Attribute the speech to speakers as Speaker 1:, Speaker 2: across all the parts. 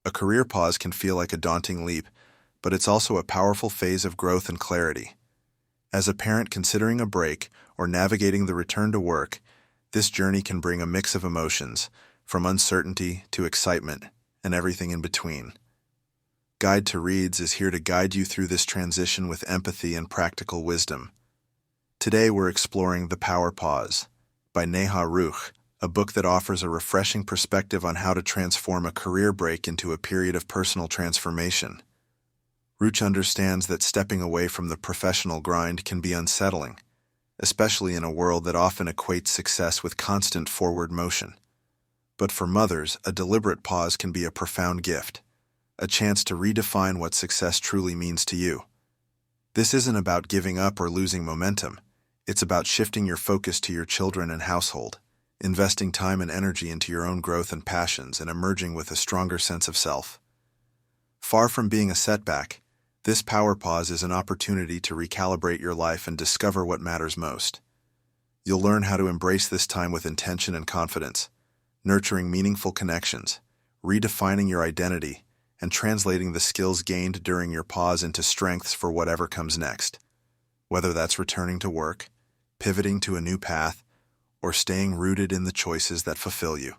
Speaker 1: A career pause can feel like a daunting leap, but it's also a powerful phase of growth and clarity. As a parent considering a break or navigating the return to work, this journey can bring a mix of emotions, from uncertainty to excitement, and everything in between. Guide to Reads is here to guide you through this transition with empathy and practical wisdom. Today we're exploring The Power Pause by Neha Ruch, a book that offers a refreshing perspective on how to transform a career break into a period of personal transformation. Ruch understands that stepping away from the professional grind can be unsettling, especially in a world that often equates success with constant forward motion. But for mothers, a deliberate pause can be a profound gift, a chance to redefine what success truly means to you. This isn't about giving up or losing momentum. It's about shifting your focus to your children and household, investing time and energy into your own growth and passions, and emerging with a stronger sense of self. Far from being a setback, this power pause is an opportunity to recalibrate your life and discover what matters most. You'll learn how to embrace this time with intention and confidence, nurturing meaningful connections, redefining your identity, and translating the skills gained during your pause into strengths for whatever comes next. Whether that's returning to work, pivoting to a new path, or staying rooted in the choices that fulfill you.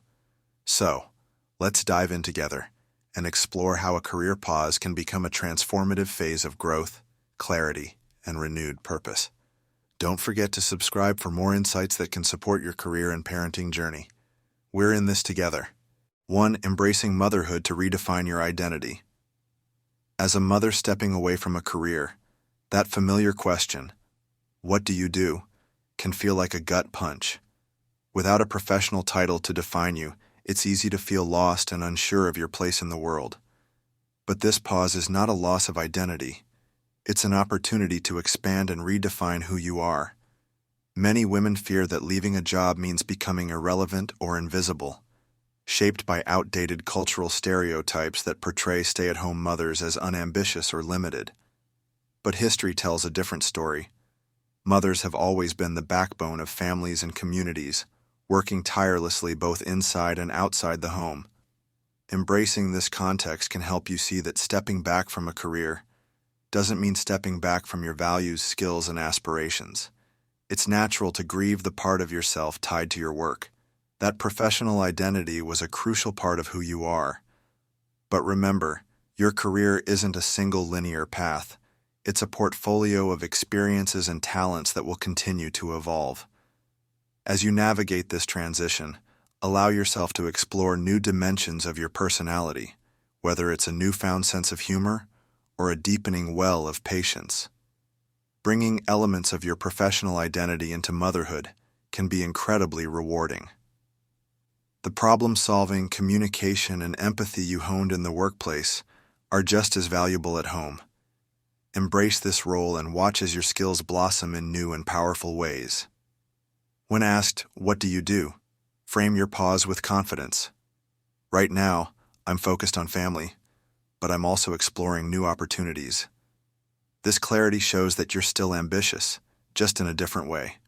Speaker 1: So, let's dive in together and explore how a career pause can become a transformative phase of growth, clarity, and renewed purpose. Don't forget to subscribe for more insights that can support your career and parenting journey. We're in this together. 1. Embracing motherhood to redefine your identity. As a mother stepping away from a career, that familiar question, "What do you do?" can feel like a gut punch. Without a professional title to define you, it's easy to feel lost and unsure of your place in the world. But this pause is not a loss of identity. It's an opportunity to expand and redefine who you are. Many women fear that leaving a job means becoming irrelevant or invisible, shaped by outdated cultural stereotypes that portray stay-at-home mothers as unambitious or limited. But history tells a different story. Mothers have always been the backbone of families and communities, working tirelessly both inside and outside the home. Embracing this context can help you see that stepping back from a career doesn't mean stepping back from your values, skills, and aspirations. It's natural to grieve the part of yourself tied to your work. That professional identity was a crucial part of who you are. But remember, your career isn't a single linear path. It's a portfolio of experiences and talents that will continue to evolve. As you navigate this transition, allow yourself to explore new dimensions of your personality, whether it's a newfound sense of humor or a deepening well of patience. Bringing elements of your professional identity into motherhood can be incredibly rewarding. The problem-solving, communication, and empathy you honed in the workplace are just as valuable at home. Embrace this role and watch as your skills blossom in new and powerful ways. When asked, "What do you do?" frame your pause with confidence. Right now, I'm focused on family, but I'm also exploring new opportunities. This clarity shows that you're still ambitious, just in a different way.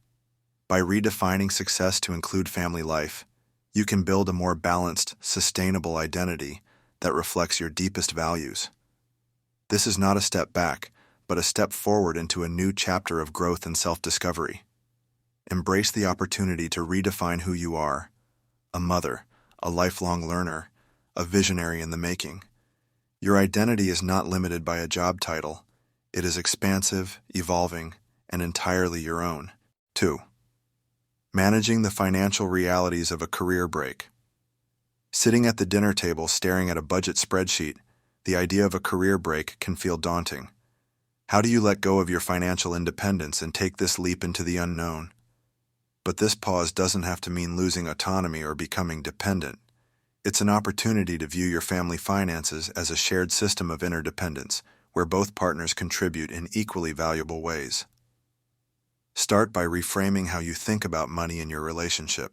Speaker 1: By redefining success to include family life, you can build a more balanced, sustainable identity that reflects your deepest values. This is not a step back, but a step forward into a new chapter of growth and self-discovery. Embrace the opportunity to redefine who you are: a mother, a lifelong learner, a visionary in the making. Your identity is not limited by a job title. It is expansive, evolving, and entirely your own. 2. Managing the financial realities of a career break. Sitting at the dinner table staring at a budget spreadsheet, the idea of a career break can feel daunting. How do you let go of your financial independence and take this leap into the unknown? But this pause doesn't have to mean losing autonomy or becoming dependent. It's an opportunity to view your family finances as a shared system of interdependence, where both partners contribute in equally valuable ways. Start by reframing how you think about money in your relationship.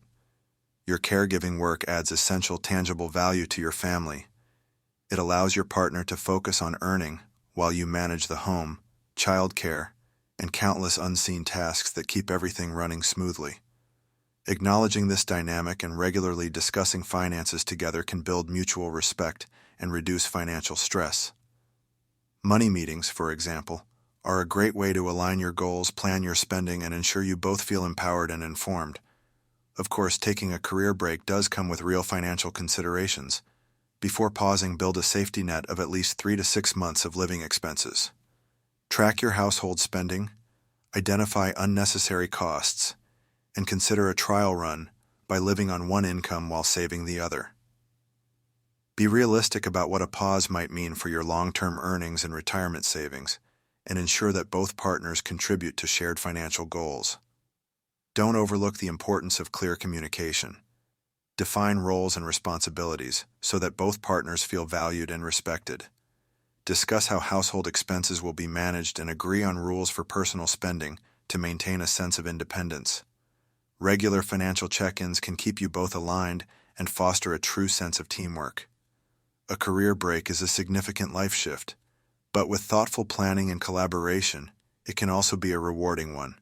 Speaker 1: Your caregiving work adds essential, tangible value to your family. It allows your partner to focus on earning while you manage the home, childcare, and countless unseen tasks that keep everything running smoothly. Acknowledging this dynamic and regularly discussing finances together can build mutual respect and reduce financial stress. Money meetings, for example, are a great way to align your goals, plan your spending, and ensure you both feel empowered and informed. Of course, taking a career break does come with real financial considerations. Before pausing, build a safety net of at least 3 to 6 months of living expenses. Track your household spending, identify unnecessary costs, and consider a trial run by living on one income while saving the other. Be realistic about what a pause might mean for your long-term earnings and retirement savings, and ensure that both partners contribute to shared financial goals. Don't overlook the importance of clear communication. Define roles and responsibilities so that both partners feel valued and respected. Discuss how household expenses will be managed and agree on rules for personal spending to maintain a sense of independence. Regular financial check-ins can keep you both aligned and foster a true sense of teamwork. A career break is a significant life shift, but with thoughtful planning and collaboration, it can also be a rewarding one.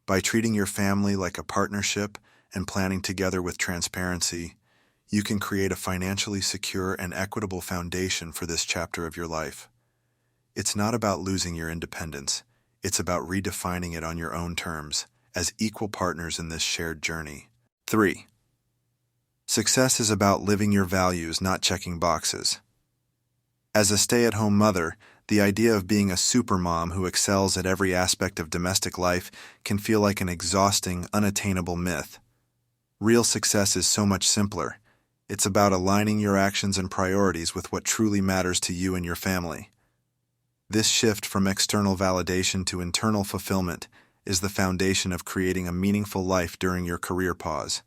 Speaker 1: By treating your family like a partnership and planning together with transparency, you can create a financially secure and equitable foundation for this chapter of your life. It's not about losing your independence, it's about redefining it on your own terms, as equal partners in this shared journey. 3. Success is about living your values, not checking boxes. As a stay-at-home mother, the idea of being a supermom who excels at every aspect of domestic life can feel like an exhausting, unattainable myth. Real success is so much simpler. It's about aligning your actions and priorities with what truly matters to you and your family. This shift from external validation to internal fulfillment is the foundation of creating a meaningful life during your career pause.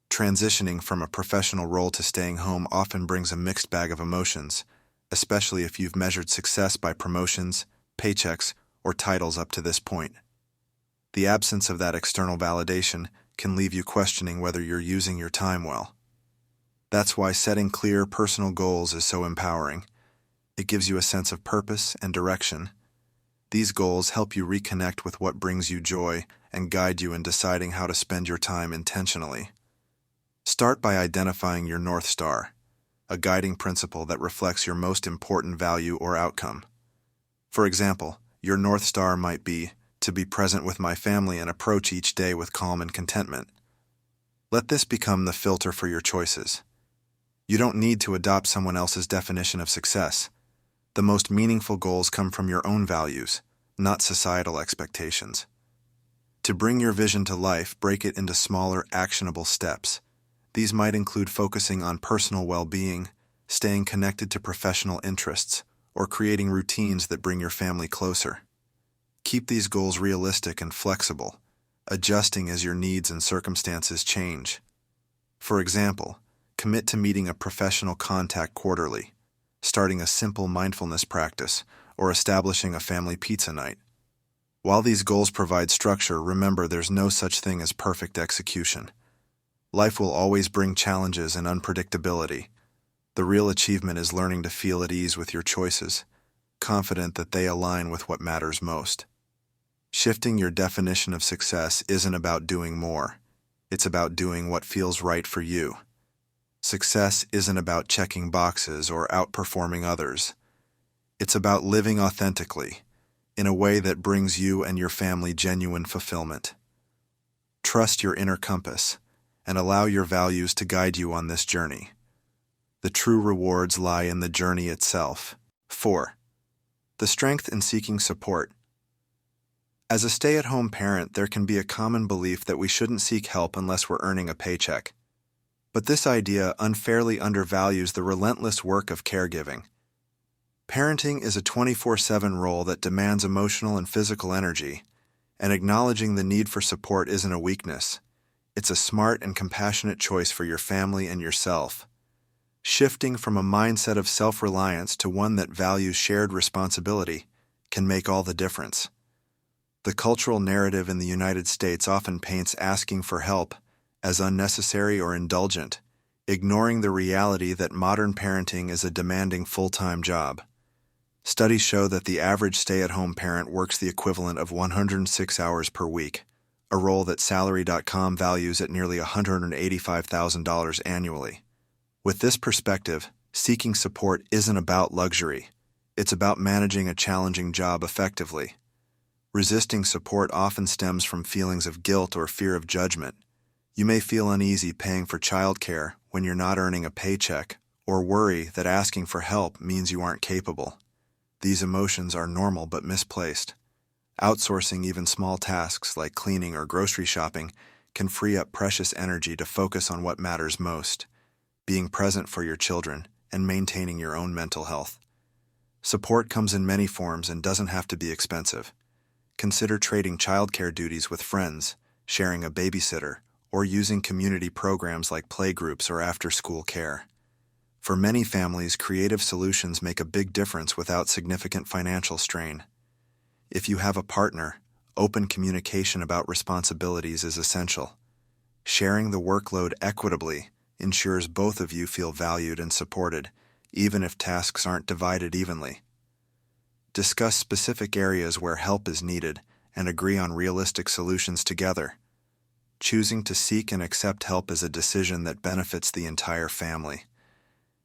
Speaker 1: Transitioning from a professional role to staying home often brings a mixed bag of emotions, especially if you've measured success by promotions, paychecks, or titles up to this point. The absence of that external validation can leave you questioning whether you're using your time well. That's why setting clear personal goals is so empowering. It gives you a sense of purpose and direction. These goals help you reconnect with what brings you joy and guide you in deciding how to spend your time intentionally. Start by identifying your North Star, a guiding principle that reflects your most important value or outcome. For example, your North Star might be to be present with my family and approach each day with calm and contentment. Let this become the filter for your choices. You don't need to adopt someone else's definition of success. The most meaningful goals come from your own values, not societal expectations. To bring your vision to life, break it into smaller, actionable steps. These might include focusing on personal well-being, staying connected to professional interests, or creating routines that bring your family closer. Keep these goals realistic and flexible, adjusting as your needs and circumstances change. For example, commit to meeting a professional contact quarterly, starting a simple mindfulness practice, or establishing a family pizza night. While these goals provide structure, remember there's no such thing as perfect execution. Life will always bring challenges and unpredictability. The real achievement is learning to feel at ease with your choices, confident that they align with what matters most. Shifting your definition of success isn't about doing more. It's about doing what feels right for you. Success isn't about checking boxes or outperforming others. It's about living authentically, in a way that brings you and your family genuine fulfillment. Trust your inner compass, and allow your values to guide you on this journey. The true rewards lie in the journey itself. 4. The strength in seeking support. As a stay-at-home parent, there can be a common belief that we shouldn't seek help unless we're earning a paycheck. But this idea unfairly undervalues the relentless work of caregiving. Parenting is a 24/7 role that demands emotional and physical energy, and acknowledging the need for support isn't a weakness. It's a smart and compassionate choice for your family and yourself. Shifting from a mindset of self-reliance to one that values shared responsibility can make all the difference. The cultural narrative in the United States often paints asking for help as unnecessary or indulgent, ignoring the reality that modern parenting is a demanding full-time job. Studies show that the average stay-at-home parent works the equivalent of 106 hours per week, a role that Salary.com values at nearly $185,000 annually. With this perspective, Seeking support isn't about luxury. It's about managing a challenging job effectively. Resisting support often stems from feelings of guilt or fear of judgment. You may feel uneasy paying for childcare when you're not earning a paycheck, or worry that asking for help means you aren't capable. These emotions are normal but misplaced. Outsourcing even small tasks like cleaning or grocery shopping can free up precious energy to focus on what matters most: being present for your children and maintaining your own mental health. Support comes in many forms and doesn't have to be expensive. Consider trading childcare duties with friends, sharing a babysitter, or using community programs like playgroups or after-school care. For many families, creative solutions make a big difference without significant financial strain. If you have a partner, open communication about responsibilities is essential. Sharing the workload equitably ensures both of you feel valued and supported, even if tasks aren't divided evenly. Discuss specific areas where help is needed and agree on realistic solutions together. Choosing to seek and accept help is a decision that benefits the entire family.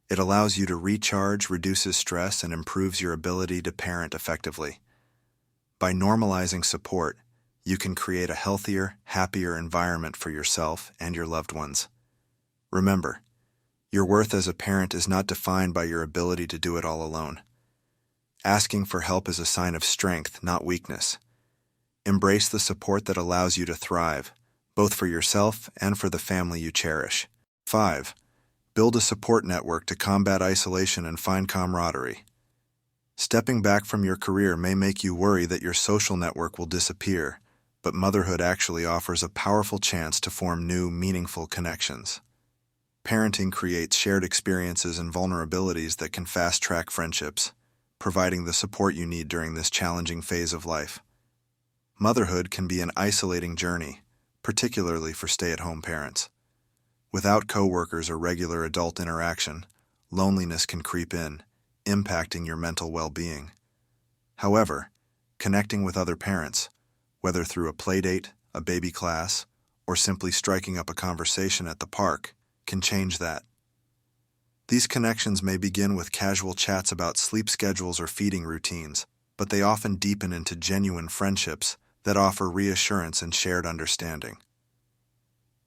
Speaker 1: It allows you to recharge, reduces stress, and improves your ability to parent effectively. By normalizing support, you can create a healthier, happier environment for yourself and your loved ones. Remember, your worth as a parent is not defined by your ability to do it all alone. Asking for help is a sign of strength, not weakness. Embrace the support that allows you to thrive, both for yourself and for the family you cherish. 5. Build a support network to combat isolation and find camaraderie. Stepping back from your career may make you worry that your social network will disappear, but motherhood actually offers a powerful chance to form new, meaningful connections. Parenting creates shared experiences and vulnerabilities that can fast-track friendships, providing the support you need during this challenging phase of life. Motherhood can be an isolating journey, particularly for stay-at-home parents. Without coworkers or regular adult interaction, loneliness can creep in, impacting your mental well-being. However, connecting with other parents, whether through a playdate, a baby class, or simply striking up a conversation at the park, can change that. These connections may begin with casual chats about sleep schedules or feeding routines, but they often deepen into genuine friendships that offer reassurance and shared understanding.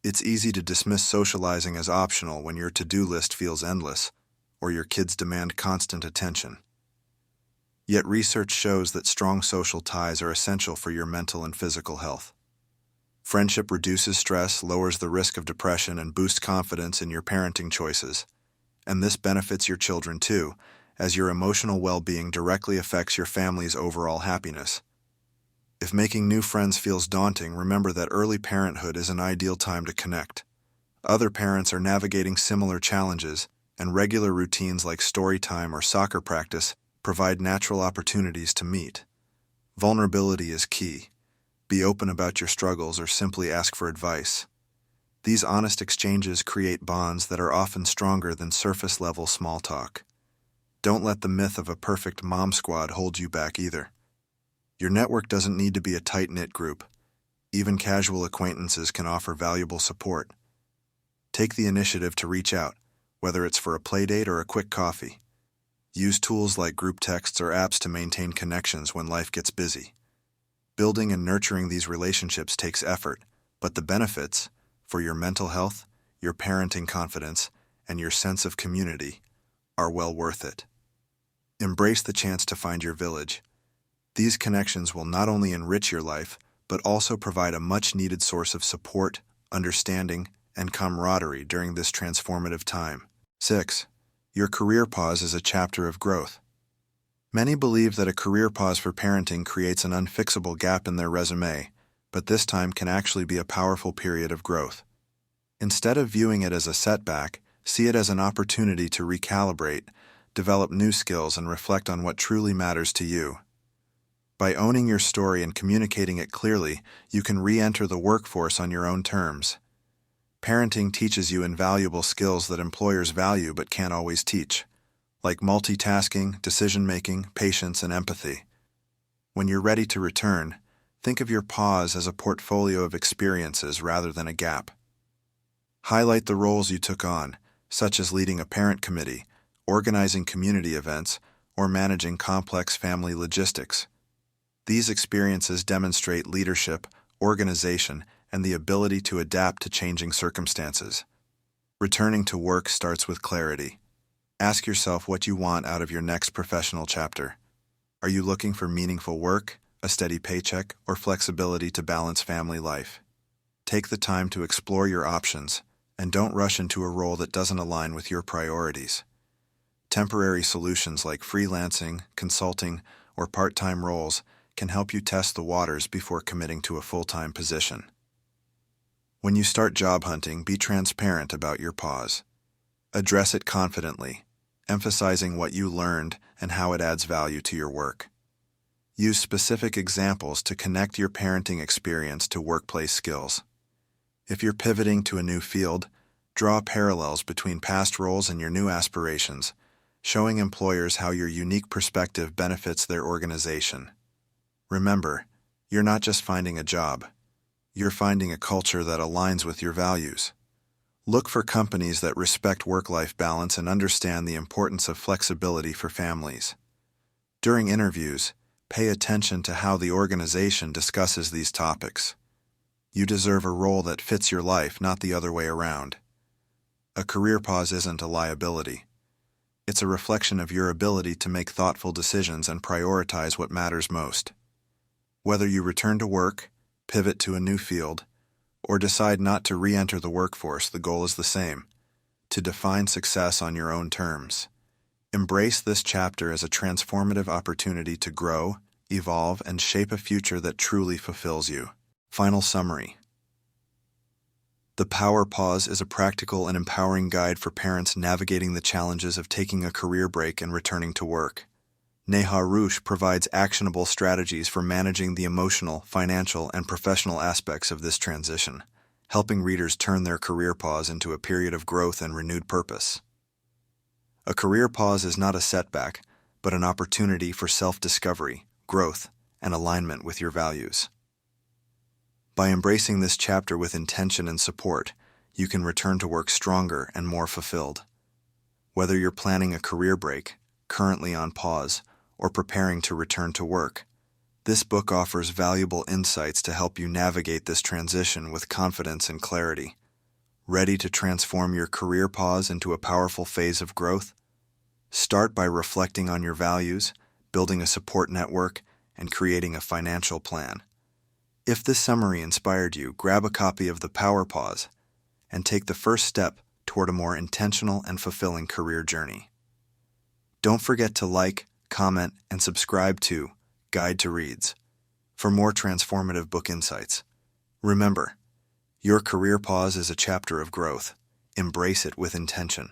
Speaker 1: It's easy to dismiss socializing as optional when your to-do list feels endless, or your kids demand constant attention. Yet research shows that strong social ties are essential for your mental and physical health. Friendship reduces stress, lowers the risk of depression, and boosts confidence in your parenting choices. And this benefits your children too, as your emotional well-being directly affects your family's overall happiness. If making new friends feels daunting, remember that early parenthood is an ideal time to connect. Other parents are navigating similar challenges, and regular routines like story time or soccer practice provide natural opportunities to meet. Vulnerability is key. Be open about your struggles or simply ask for advice. These honest exchanges create bonds that are often stronger than surface-level small talk. Don't let the myth of a perfect mom squad hold you back either. Your network doesn't need to be a tight-knit group. Even casual acquaintances can offer valuable support. Take the initiative to reach out, whether it's for a playdate or a quick coffee. Use tools like group texts or apps to maintain connections when life gets busy. Building and nurturing these relationships takes effort, but the benefits, for your mental health, your parenting confidence, and your sense of community, are well worth it. Embrace the chance to find your village. These connections will not only enrich your life, but also provide a much-needed source of support, understanding, and camaraderie during this transformative time. 6. Your career pause is a chapter of growth. Many believe that a career pause for parenting creates an unfixable gap in their resume, but this time can actually be a powerful period of growth. Instead of viewing it as a setback, see it as an opportunity to recalibrate, develop new skills, and reflect on what truly matters to you. By owning your story and communicating it clearly, you can re-enter the workforce on your own terms. Parenting teaches you invaluable skills that employers value but can't always teach, like multitasking, decision-making, patience, and empathy. When you're ready to return, think of your pause as a portfolio of experiences rather than a gap. Highlight the roles you took on, such as leading a parent committee, organizing community events, or managing complex family logistics. These experiences demonstrate leadership, organization, and the ability to adapt to changing circumstances. Returning to work starts with clarity. Ask yourself what you want out of your next professional chapter. Are you looking for meaningful work, a steady paycheck, or flexibility to balance family life? Take the time to explore your options, and don't rush into a role that doesn't align with your priorities. Temporary solutions like freelancing, consulting, or part-time roles can help you test the waters before committing to a full-time position. When you start job hunting, be transparent about your pause. Address it confidently, emphasizing what you learned and how it adds value to your work. Use specific examples to connect your parenting experience to workplace skills. If you're pivoting to a new field, draw parallels between past roles and your new aspirations, showing employers how your unique perspective benefits their organization. Remember, you're not just finding a job. You're finding a culture that aligns with your values. Look for companies that respect work-life balance and understand the importance of flexibility for families. During interviews, pay attention to how the organization discusses these topics. You deserve a role that fits your life, not the other way around. A career pause isn't a liability. It's a reflection of your ability to make thoughtful decisions and prioritize what matters most. Whether you return to work, pivot to a new field, or decide not to re-enter the workforce, the goal is the same: to define success on your own terms. Embrace this chapter as a transformative opportunity to grow, evolve, and shape a future that truly fulfills you. Final summary. The Power Pause is a practical and empowering guide for parents navigating the challenges of taking a career break and returning to work. Neha Ruch provides actionable strategies for managing the emotional, financial, and professional aspects of this transition, helping readers turn their career pause into a period of growth and renewed purpose. A career pause is not a setback, but an opportunity for self-discovery, growth, and alignment with your values. By embracing this chapter with intention and support, you can return to work stronger and more fulfilled. Whether you're planning a career break, currently on pause, or preparing to return to work, this book offers valuable insights to help you navigate this transition with confidence and clarity. Ready to transform your career pause into a powerful phase of growth? Start by reflecting on your values, building a support network, and creating a financial plan. If this summary inspired you, grab a copy of The Power Pause and take the first step toward a more intentional and fulfilling career journey. Don't forget to like, comment, and subscribe to Guide to Reads for more transformative book insights. Remember, your career pause is a chapter of growth. Embrace it with intention.